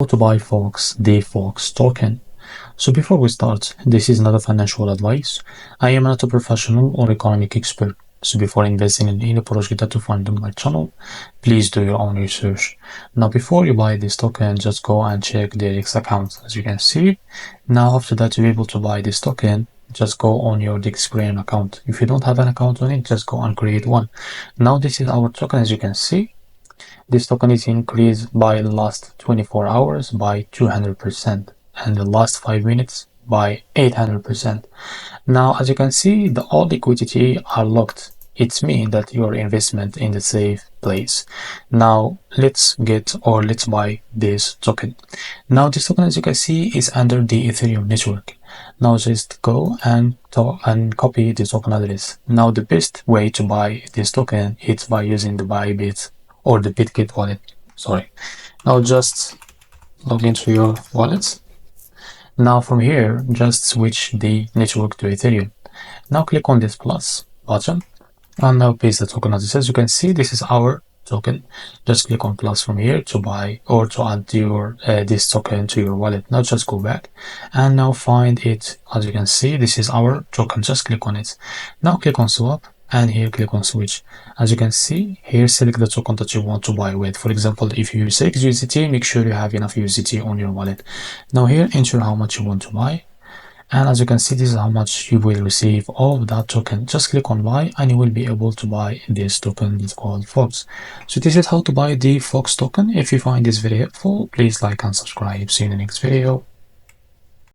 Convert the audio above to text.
To buy the Fox token. So before we start, this is not a financial advice. I am not a professional or economic expert. So before investing in any project that you find on my channel, please do your own research. Now before you buy this token, just go and check the DEX account. As you can see, now after that you're able to buy this token, just go on your DEX account. If you don't have an account on it, just go and create one. Now this is our token. As you can see, this token is increased by the last 24 hours by 200% and the last 5 minutes by 800%. Now, as you can see, all liquidity are locked. It means that your investment in the safe place. Now, let's buy this token. Now, this token, as you can see, is under the Ethereum network. Now, just go and copy the token address. Now, the best way to buy this token is by using the Bybit or the Bitget wallet. Sorry. Now just log into your wallet. Now from here, just switch the network to Ethereum. Now click on this plus button and now paste the token address. As you can see, this is our token. Just click on plus from here to buy or to add your this token to your wallet. Now just go back and now find it. As you can see, this is our token. Just click on it. Now click on swap and here click on switch. As you can see here, select the token that you want to buy with. For example, if you select USDT, make sure you have enough USDT on your wallet. Now here, enter how much you want to buy, and as you can see, this is how much you will receive of that token. Just click on buy and you will be able to buy this token. It's called Fox. So this is how to buy the Fox token. If you find this very helpful, please like and subscribe. See you in the next video.